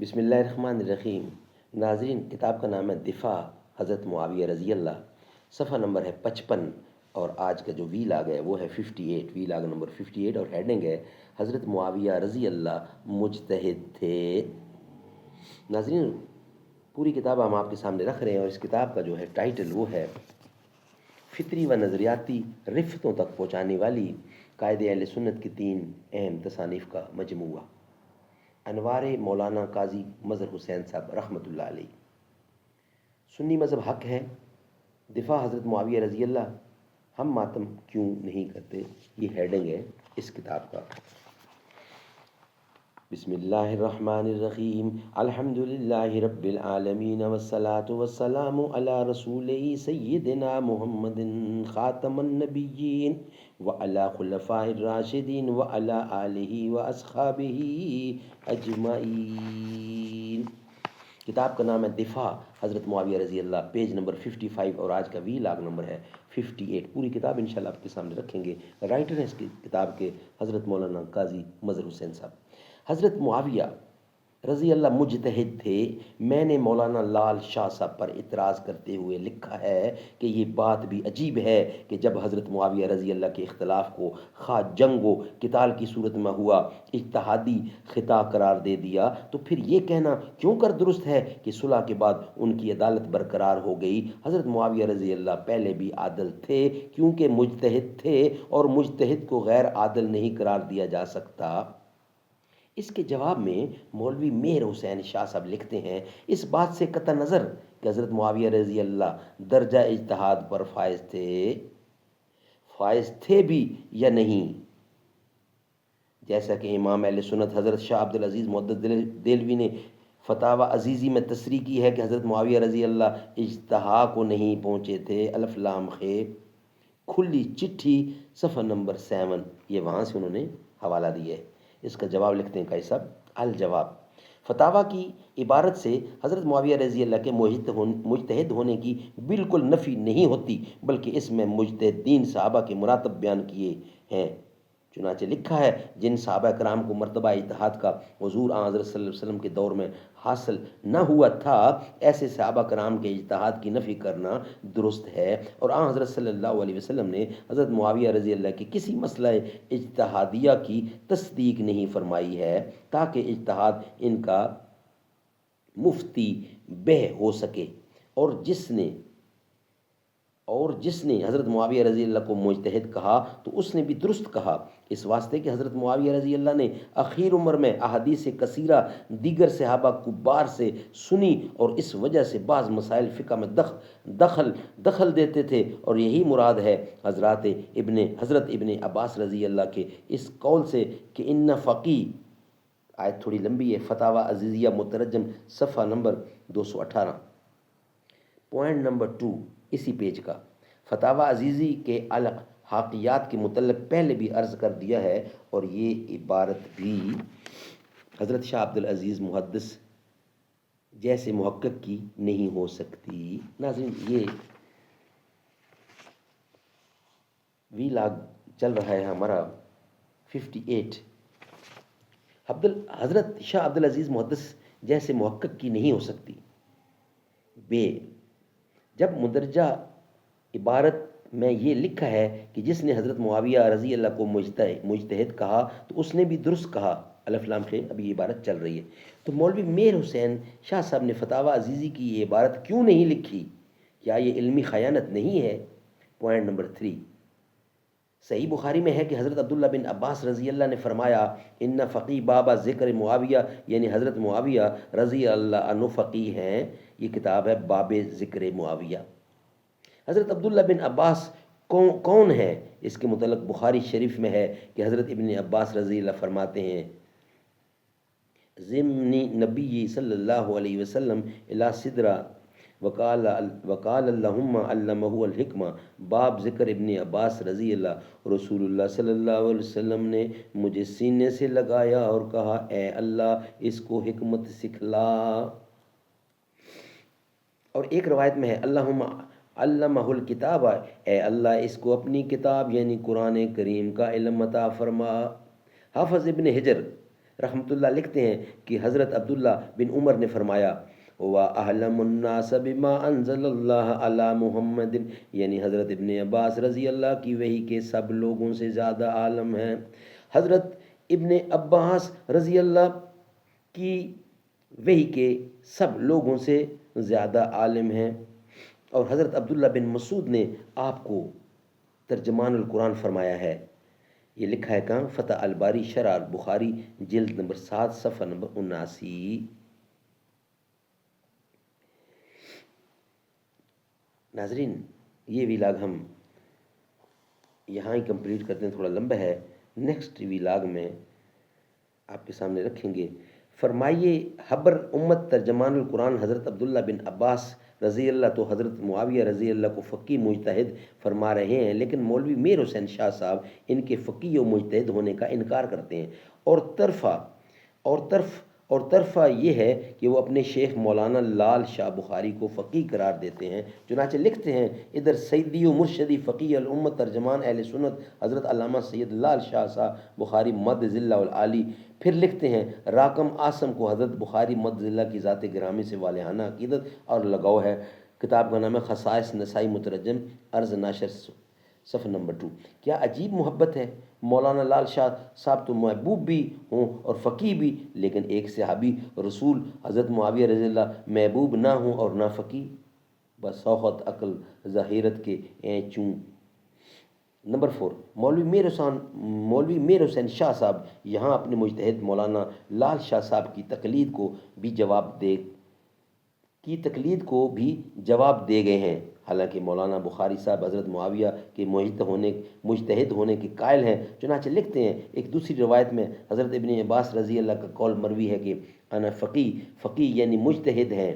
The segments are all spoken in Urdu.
بسم اللہ الرحمن الرحیم۔ ناظرین، کتاب کا نام ہے دفاع حضرت معاویہ رضی اللہ، صفحہ نمبر ہے 55، اور آج کا جو وی لاگ ہے وہ ہے 58، وی لاگ نمبر 58، اور ہیڈنگ ہے حضرت معاویہ رضی اللہ مجتہد تھے۔ ناظرین، پوری کتاب ہم آپ کے سامنے رکھ رہے ہیں، اور اس کتاب کا جو ہے ٹائٹل وہ ہے فطری و نظریاتی رفتوں تک پہنچانے والی قائد اہل سنت کی 3 اہم تصانیف کا مجموعہ، انوار مولانا قاضی مظہر حسین صاحب رحمۃ اللہ علیہ۔ سنی مذہب حق ہے، دفاع حضرت معاویہ رضی اللہ، ہم ماتم کیوں نہیں کرتے، یہ ہیڈنگ ہے اس کتاب کا۔ بسم اللہ الرحمن الرحیم، الحمدللہ رب العالمین، والصلاة والسلام علی رسولہ سیدنا محمد خاتم النبیین وعلی خلفاء الراشدین وعلی آلہ واصحابہ اجمعین۔ کتاب کا نام ہے دفاع حضرت معاویہ رضی اللہ، پیج نمبر 55، اور آج کا وی لاگ نمبر ہے 58۔ پوری کتاب انشاءاللہ آپ کے سامنے رکھیں گے۔ رائٹر ہیں اس کی کتاب کے حضرت مولانا قاضی مظہر حسین صاحب۔ حضرت معاویہ رضی اللہ مجتہد تھے۔ میں نے مولانا لال شاہ صاحب پر اعتراض کرتے ہوئے لکھا ہے کہ یہ بات بھی عجیب ہے کہ جب حضرت معاویہ رضی اللہ کے اختلاف کو خواہ جنگ و قتال کی صورت میں ہوا اجتہادی خطا قرار دے دیا، تو پھر یہ کہنا کیوں کر درست ہے کہ صلح کے بعد ان کی عدالت برقرار ہو گئی۔ حضرت معاویہ رضی اللہ پہلے بھی عادل تھے، کیونکہ مجتہد تھے، اور مجتہد کو غیر عادل نہیں قرار دیا جا سکتا۔ اس کے جواب میں مولوی مہر حسین شاہ صاحب لکھتے ہیں، اس بات سے قطع نظر کہ حضرت معاویہ رضی اللہ درجہ اجتہاد پر فائز تھے بھی یا نہیں، جیسا کہ امام اہل سنت حضرت شاہ عبدالعزیز محدث دہلوی نے فتاوی عزیزی میں تصریح کی ہے کہ حضرت معاویہ رضی اللہ اجتہا کو نہیں پہنچے تھے۔ الف لام خ کھلی چٹھی صفحہ نمبر 7، یہ وہاں سے انہوں نے حوالہ دیا ہے۔ اس کا جواب لکھتے ہیں قاضی صاحب، الجواب، فتاوی کی عبارت سے حضرت معاویہ رضی اللہ کے مجتہد ہونے کی بالکل نفی نہیں ہوتی، بلکہ اس میں مجتہدین صحابہ کے مراتب بیان کیے ہیں۔ چنانچہ لکھا ہے، جن صحابہ کرام کو مرتبہ اجتہاد کا حضور حضرت صلی اللہ علیہ وسلم کے دور میں حاصل نہ ہوا تھا، ایسے صحابہ کرام کے اجتہاد کی نفی کرنا درست ہے، اور حضرت صلی اللہ علیہ وسلم نے حضرت معاویہ رضی اللہ کے کسی مسئلہ اجتہادیہ کی تصدیق نہیں فرمائی ہے تاکہ اجتہاد ان کا مفتی بہ ہو سکے، اور جس نے حضرت معاویہ رضی اللہ کو مجتہد کہا تو اس نے بھی درست کہا، اس واسطے کہ حضرت معاویہ رضی اللہ نے اخیر عمر میں احادیث کثیرہ دیگر صحابہ کبار سے سنی، اور اس وجہ سے بعض مسائل فقہ میں دخل دیتے تھے، اور یہی مراد ہے حضرت ابن عباس رضی اللہ کے اس قول سے کہ ان فقی، آیت تھوڑی لمبی ہے، فتاوی عزیزیہ مترجم صفحہ نمبر 218، پوائنٹ نمبر 2 اسی پیج کا۔ فتاوی عزیزی کے الحاقیات کے متعلق پہلے بھی عرض کر دیا ہے، اور یہ عبارت بھی حضرت شاہ عبدالعزیز محدث جیسے محقق کی نہیں ہو سکتی۔ ناظرین، یہ وی لاگ چل رہا ہے ہمارا 58۔ حضرت شاہ عبدالعزیز محدث جیسے محقق کی نہیں ہو سکتی۔ جب مندرجہ عبارت میں یہ لکھا ہے کہ جس نے حضرت معاویہ رضی اللہ کو مجتہد کہا تو اس نے بھی درست کہا، الف لام خ، ابھی یہ عبارت چل رہی ہے، تو مولوی مہر حسین شاہ صاحب نے فتاوی عزیزی کی یہ عبارت کیوں نہیں لکھی؟ کیا یہ علمی خیانت نہیں ہے؟ پوائنٹ نمبر 3، صحیح بخاری میں ہے کہ حضرت عبداللہ بن عباس رضی اللہ نے فرمایا، ان فقی بابا ذکر معاویہ، یعنی حضرت معاویہ رضی اللہ عنہ فقی ہیں۔ یہ کتاب ہے باب ذکر معاویہ۔ حضرت عبداللہ بن عباس کون ہے؟ اس کے متعلق بخاری شریف میں ہے کہ حضرت ابن عباس رضی اللہ فرماتے ہیں، ضمن نبی صلی اللہ علیہ وسلم الی صدرہ وقال اللہم علمہ الحکمہ، باب ذکر ابن عباس رضی اللہ، رسول اللہ صلی اللہ علیہ وسلم نے مجھے سینے سے لگایا اور کہا، اے اللہ اس کو حکمت سکھلا۔ اور ایک روایت میں ہے، اللہم علمہ الکتاب، اے اللہ اس کو اپنی کتاب یعنی قرآن کریم کا علم عطا فرما۔ حافظ ابن حجر رحمۃ اللہ لکھتے ہیں کہ حضرت عبداللہ بن عمر نے فرمایا وَأَعْلَمُ النَّاسَ بِمَا أَنزَلَ اللَّهُ عَلَى محمد، یعنی حضرت ابن عباس رضی اللہ کی وحی کے سب لوگوں سے زیادہ عالم ہیں۔ حضرت ابن عباس رضی اللہ کی وحی کے سب لوگوں سے زیادہ عالم ہیں۔ اور حضرت عبداللہ بن مسعود نے آپ کو ترجمان القرآن فرمایا ہے۔ یہ لکھا ہے کہاں؟ فتح الباری شرح البخاری جلد نمبر 7 صفحہ نمبر 79۔ ناظرین یہ ویلاگ ہم یہاں ہی کمپلیٹ کرتے ہیں، تھوڑا لمبا ہے، نیکسٹ ویلاگ میں آپ کے سامنے رکھیں گے۔ فرمائیے حبر امت ترجمان القرآن حضرت عبداللہ بن عباس رضی اللہ تو حضرت معاویہ رضی اللہ کو فقی مجتہد فرما رہے ہیں، لیکن مولوی میر حسین شاہ صاحب ان کے فقی و مجتہد ہونے کا انکار کرتے ہیں، اور طرفہ یہ ہے کہ وہ اپنے شیخ مولانا لال شاہ بخاری کو فقی قرار دیتے ہیں۔ چنانچہ لکھتے ہیں ادھر سیدی و مرشدی فقی الامت ترجمان اہل سنت حضرت علامہ سید لال شاہ صاحب بخاری مد ذلہ العالی۔ پھر لکھتے ہیں راکم آسم کو حضرت بخاری مد ذلہ کی ذات گرامی سے والہانہ عقیدت اور لگاؤ ہے۔ کتاب کا نام ہے خصائص نسائی مترجم عرض ناشر صفحہ نمبر 2۔ کیا عجیب محبت ہے! مولانا لال شاہ صاحب تو محبوب بھی ہوں اور فقی بھی، لیکن ایک صحابی رسول حضرت معاویہ رضی اللہ محبوب نہ ہوں اور نہ فقی، بس سوخت عقل ظاہرت کے این چوں۔ نمبر 4، مولوی میر حسین شاہ صاحب یہاں اپنے مجتہد مولانا لال شاہ صاحب کی تقلید کو بھی جواب دے گئے ہیں، حالانکہ مولانا بخاری صاحب حضرت معاویہ کے مجتہد ہونے کے قائل ہیں۔ چنانچہ لکھتے ہیں ایک دوسری روایت میں حضرت ابن عباس رضی اللہ کا قول مروی ہے کہ انا فقی یعنی مجتہد ہیں۔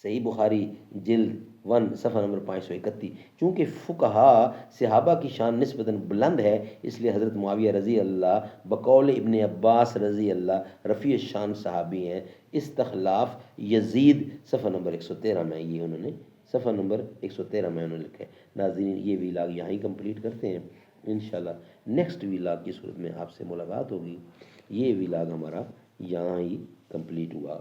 صحیح بخاری جلد 1 صفحہ نمبر 531۔ چونکہ فقہا صحابہ کی شان نسبتاً بلند ہے، اس لیے حضرت معاویہ رضی اللہ بقول ابن عباس رضی اللہ رفیع الشان صحابی ہیں۔ استخلاف یزید صفحہ نمبر 113 میں یہ انہوں نے لکھا ہے۔ ناظرین یہ ویلاگ یہاں ہی کمپلیٹ کرتے ہیں، انشاءاللہ نیکسٹ ویلاگ کی صورت میں آپ سے ملاقات ہوگی۔ یہ ویلاگ ہمارا یہاں ہی کمپلیٹ ہوا۔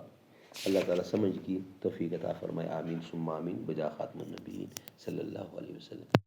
اللہ تعالیٰ سمجھ کی توفیق عطا فرمائے، آمین ثم آمین، بجا خاتم النبیین صلی اللہ علیہ وسلم۔